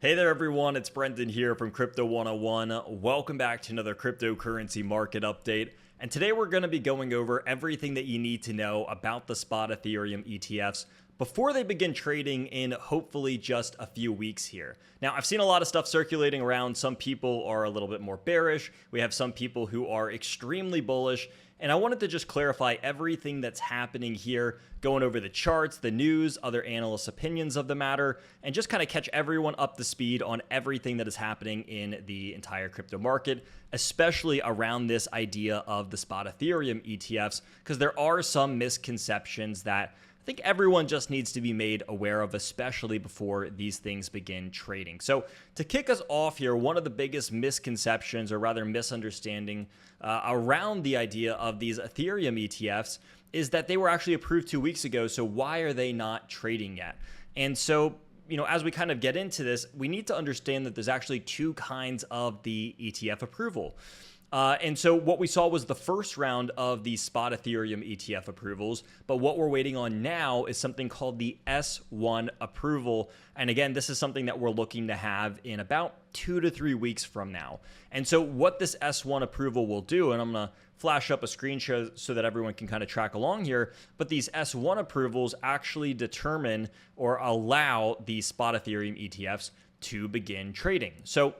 Hey there everyone, it's Brendan here from Crypto 101. Welcome back to another cryptocurrency market update. And today we're going to be going over everything that you need to know about the Spot Ethereum ETFs before they begin trading in hopefully just a few weeks here. Now, I've seen a lot of stuff circulating around. Some people are a little bit more bearish. We have some people who are extremely bullish. And I wanted to just clarify everything that's happening here, going over the charts, the news, other analysts' opinions of the matter, and just kind of catch everyone up to speed on everything that is happening in the entire crypto market, especially around this idea of the Spot Ethereum ETFs, because there are some misconceptions that I think everyone just needs to be made aware of, especially before these things begin trading. So to kick us off here, one of the biggest misconceptions, or rather misunderstanding, around the idea of these Ethereum ETFs is that they were actually approved 2 weeks ago. So why are they not trading yet? And so, as we kind of get into this, we need to understand that there's actually two kinds of the ETF approval. And so what we saw was the first round of the Spot Ethereum ETF approvals, but what we're waiting on now is something called the S1 approval. And again, this is something that we're looking to have in about 2 to 3 weeks from now. And so what this S1 approval will do, and I'm going to flash up a screenshot so that everyone can kind of track along here, but these S1 approvals actually determine or allow the Spot Ethereum ETFs to begin trading. So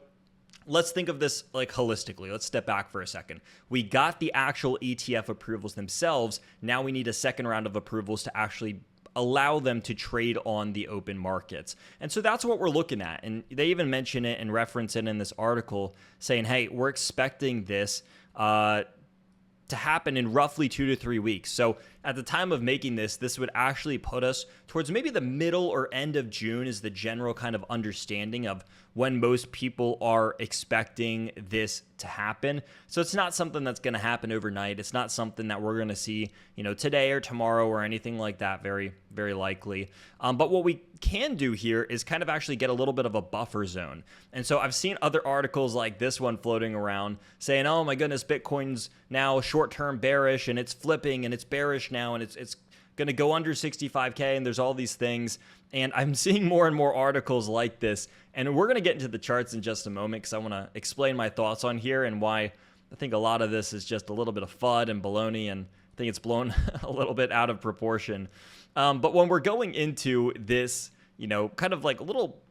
let's think of this like holistically. Let's step back for a second. We got the actual ETF approvals themselves. Now we need a second round of approvals to actually allow them to trade on the open markets. And so that's what we're looking at. And they even mention it and reference it in this article saying, hey, we're expecting this to happen in roughly 2 to 3 weeks. So at the time of making this would actually put us towards maybe the middle or end of June is the general kind of understanding of when most people are expecting this to happen. So it's not something that's going to happen overnight. It's not something that we're going to see, today or tomorrow or anything like that, very, very likely. But what we can do here is kind of actually get a little bit of a buffer zone. And so I've seen other articles like this one floating around saying, oh my goodness, Bitcoin's now short-term bearish and it's flipping and it's bearish now and it's going to go under 65K and there's all these things. And I'm seeing more and more articles like this. And we're going to get into the charts in just a moment because I want to explain my thoughts on here and why I think a lot of this is just a little bit of FUD and baloney, and I think it's blown a little bit out of proportion. But when we're going into this, kind of like a little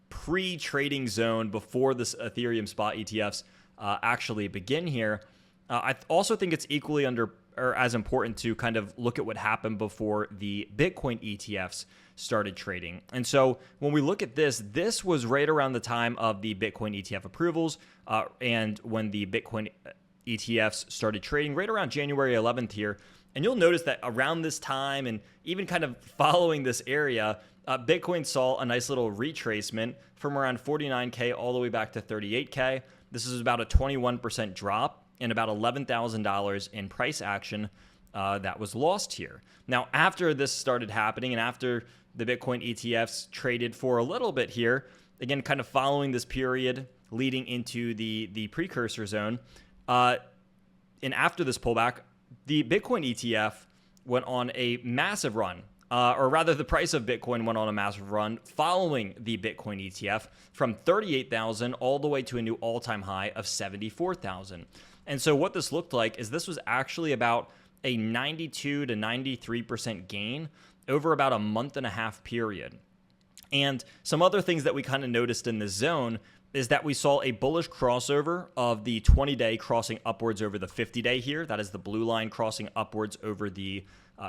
pre-trading zone before this Ethereum spot ETFs actually begin here, I also think it's equally as important to kind of look at what happened before the Bitcoin ETFs started trading. And so when we look at this was right around the time of the Bitcoin ETF approvals and when the Bitcoin ETFs started trading right around January 11th here. And you'll notice that around this time and even kind of following this area, Bitcoin saw a nice little retracement from around 49K all the way back to 38K. This is about a 21% drop and about $11,000 in price action that was lost here. Now, after this started happening and after the Bitcoin ETFs traded for a little bit here, again, kind of following this period leading into the precursor zone, and after this pullback, the Bitcoin ETF went on a massive run, or rather the price of Bitcoin went on a massive run following the Bitcoin ETF from 38,000 all the way to a new all-time high of 74,000. And so what this looked like is this was actually about a 92 to 93% gain over about a month and a half period. And some other things that we kind of noticed in this zone is that we saw a bullish crossover of the 20-day crossing upwards over the 50-day here. That is the blue line crossing upwards over the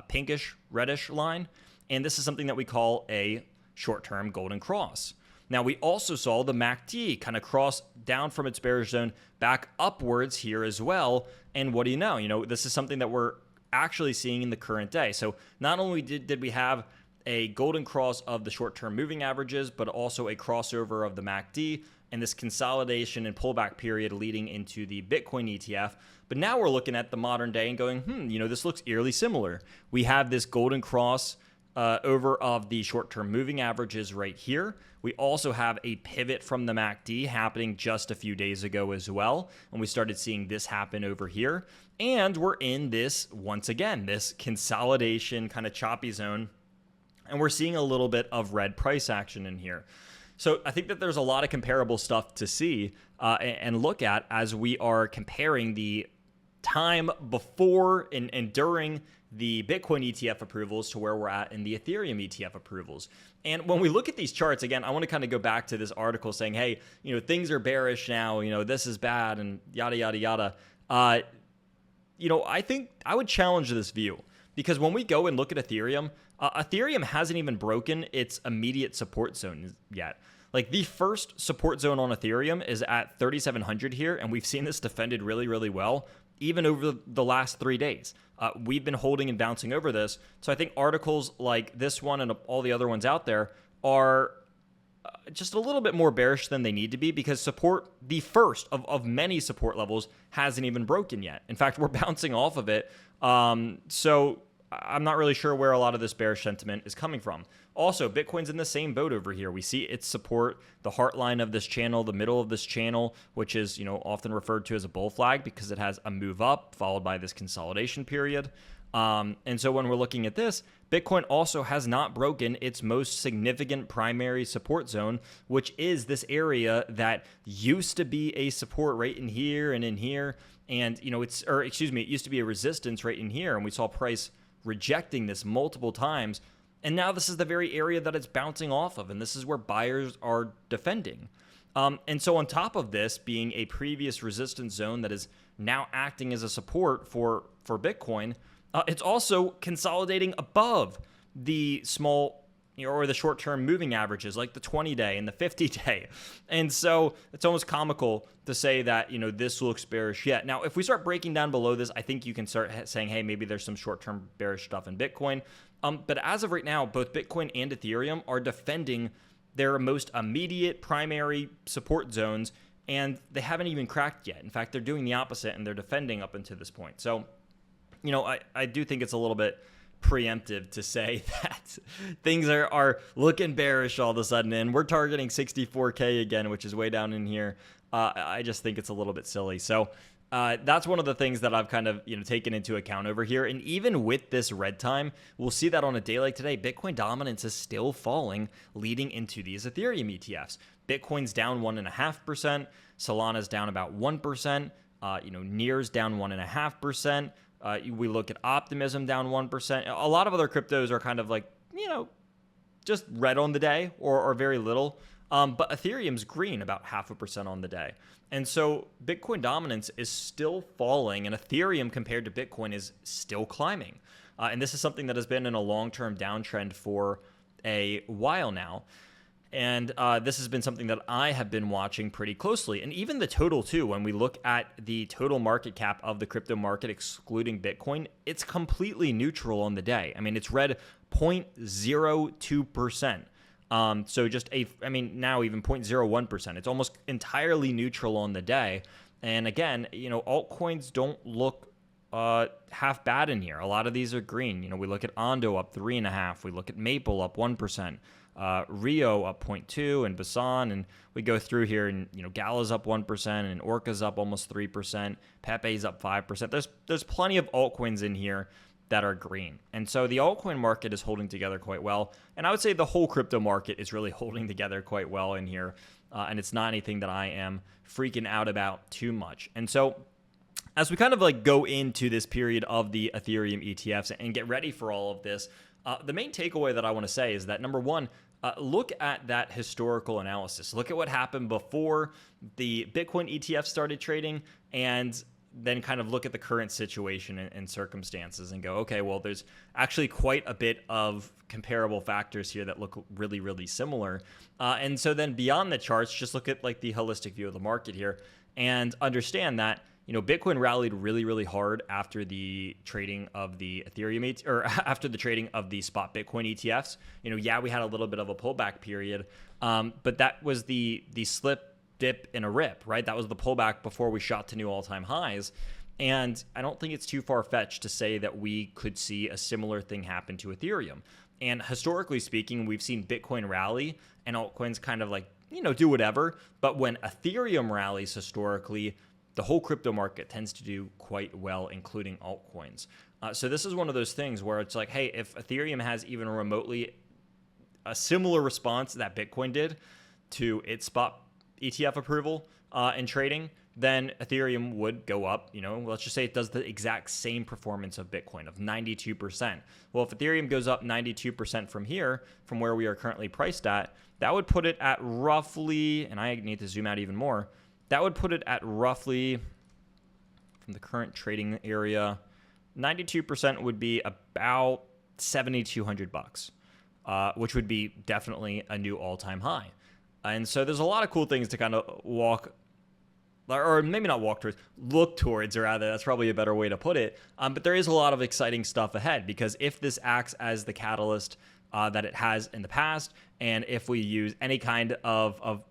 pinkish reddish line. And this is something that we call a short-term golden cross. Now, we also saw the MACD kind of cross down from its bearish zone back upwards here as well. And what do you know? This is something that we're actually seeing in the current day. So not only did we have a golden cross of the short-term moving averages, but also a crossover of the MACD and this consolidation and pullback period leading into the Bitcoin ETF. But now we're looking at the modern day and going, this looks eerily similar. We have this golden cross over of the short-term moving averages right here. We also have a pivot from the MACD happening just a few days ago as well. And we started seeing this happen over here. And we're in this, once again, this consolidation kind of choppy zone. And we're seeing a little bit of red price action in here. So I think that there's a lot of comparable stuff to see and look at as we are comparing the time before and during the Bitcoin ETF approvals to where we're at in the Ethereum ETF approvals. And when we look at these charts, again, I want to kind of go back to this article saying, hey, things are bearish now, this is bad and yada, yada, yada. I think I would challenge this view because when we go and look at Ethereum, Ethereum hasn't even broken its immediate support zone yet. Like the first support zone on Ethereum is at 3,700 here, and we've seen this defended really, really well, even over the last 3 days. We've been holding and bouncing over this. So I think articles like this one and all the other ones out there are just a little bit more bearish than they need to be because support, the first of many support levels, hasn't even broken yet. In fact, we're bouncing off of it. So I'm not really sure where a lot of this bearish sentiment is coming from. Also, Bitcoin's in the same boat over here. We see its support, the heart line of this channel, the middle of this channel, which is, often referred to as a bull flag because it has a move up followed by this consolidation period. And so when we're looking at this, Bitcoin also has not broken its most significant primary support zone, which is this area that used to be a support right in here and in here. And, it used to be a resistance right in here. And we saw price rejecting this multiple times. And now this is the very area that it's bouncing off of. And this is where buyers are defending. And so on top of this being a previous resistance zone that is now acting as a support for Bitcoin, it's also consolidating above the small or the short-term moving averages like the 20-day and the 50-day. And so it's almost comical to say that, this looks bearish yet. Now, if we start breaking down below this, I think you can start saying, hey, maybe there's some short-term bearish stuff in Bitcoin. But as of right now, both Bitcoin and Ethereum are defending their most immediate primary support zones, and they haven't even cracked yet. In fact, they're doing the opposite, and they're defending up until this point. So, I do think it's a little bit preemptive to say that things are looking bearish all of a sudden, and we're targeting 64K again, which is way down in here. I just think it's a little bit silly. So that's one of the things that I've kind of taken into account over here. And even with this red time, we'll see that on a day like today, Bitcoin dominance is still falling, leading into these Ethereum ETFs. Bitcoin's down 1.5%, Solana's down about 1%, Near's down 1.5%. We look at Optimism down 1%. A lot of other cryptos are kind of like, just red on the day or very little. But Ethereum's green about 0.5% on the day. And so Bitcoin dominance is still falling, and Ethereum compared to Bitcoin is still climbing. And this is something that has been in a long-term downtrend for a while now. And this has been something that I have been watching pretty closely. And even the total, too, when we look at the total market cap of the crypto market, excluding Bitcoin, it's completely neutral on the day. I mean, it's red 0.02%. So just now even 0.01%. It's almost entirely neutral on the day. And again, altcoins don't look half bad in here. A lot of these are green. We look at Ondo up 3.5%. We look at Maple up 1%. Rio up 0.2% and Basan, and we go through here and Gala's up 1% and Orca's up almost 3%. Pepe's up 5%. There's plenty of altcoins in here that are green. And so the altcoin market is holding together quite well. And I would say the whole crypto market is really holding together quite well in here. And it's not anything that I am freaking out about too much. And so as we kind of go into this period of the Ethereum ETFs and get ready for all of this, the main takeaway that I want to say is that, number one, look at that historical analysis. Look at what happened before the Bitcoin ETF started trading, and then kind of look at the current situation and circumstances and go, okay, well, there's actually quite a bit of comparable factors here that look really, really similar. And so then beyond the charts, just look at the holistic view of the market here and understand that Bitcoin rallied really, really hard after the trading of the Ethereum or after the trading of the spot Bitcoin ETFs. We had a little bit of a pullback period, but that was the slip, dip, and a rip, right? That was the pullback before we shot to new all-time highs. And I don't think it's too far-fetched to say that we could see a similar thing happen to Ethereum. And historically speaking, we've seen Bitcoin rally and altcoins kind of do whatever. But when Ethereum rallies historically, the whole crypto market tends to do quite well, including altcoins. So this is one of those things where it's like, hey, if Ethereum has even remotely a similar response that Bitcoin did to its spot ETF approval and trading, then Ethereum would go up. Let's just say it does the exact same performance of Bitcoin of 92%. Well, if Ethereum goes up 92% from here, from where we are currently priced at, that would put it at roughly, and I need to zoom out even more, that would put it at roughly, from the current trading area, 92% would be about $7,200, which would be definitely a new all-time high. And so there's a lot of cool things to kind of or maybe not walk towards, look towards, or rather, that's probably a better way to put it. But there is a lot of exciting stuff ahead, because if this acts as the catalyst that it has in the past, and if we use any kind of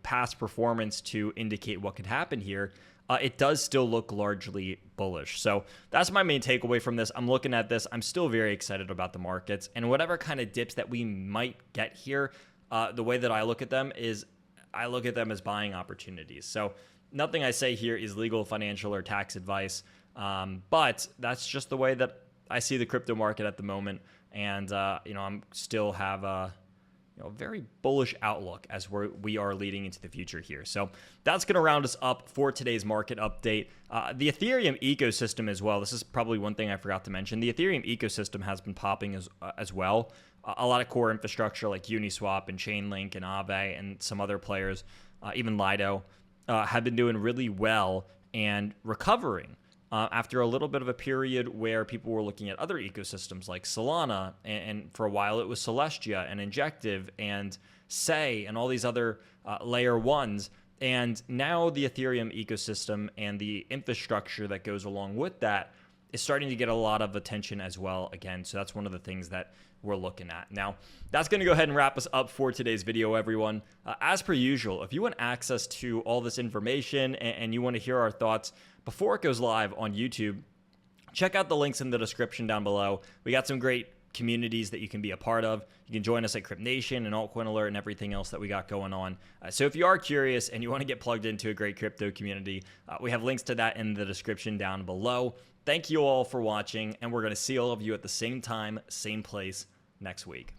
past performance to indicate what could happen here, it does still look largely bullish. So that's my main takeaway from this. I'm looking at this. I'm still very excited about the markets, and whatever kind of dips that we might get here, the way that I look at them is I look at them as buying opportunities. So nothing I say here is legal, financial, or tax advice, but that's just the way that I see the crypto market at the moment. And I'm still have a very bullish outlook as we are leading into the future here. So that's going to round us up for today's market update. The Ethereum ecosystem as well. This is probably one thing I forgot to mention. The Ethereum ecosystem has been popping as well. A lot of core infrastructure like Uniswap and Chainlink and Aave and some other players, even Lido, have been doing really well and recovering after a little bit of a period where people were looking at other ecosystems like Solana, and for a while it was Celestia and Injective and Sei and all these other layer ones. And now the Ethereum ecosystem and the infrastructure that goes along with that is starting to get a lot of attention as well again. So that's one of the things that we're looking at. Now, that's going to go ahead and wrap us up for today's video, everyone. As per usual, if you want access to all this information and you want to hear our thoughts before it goes live on YouTube, check out the links in the description down below. We got some great communities that you can be a part of. You can join us at Crypt Nation and Altcoin Alert and everything else that we got going on. So if you are curious and you want to get plugged into a great crypto community, we have links to that in the description down below. Thank you all for watching, and we're going to see all of you at the same time, same place next week.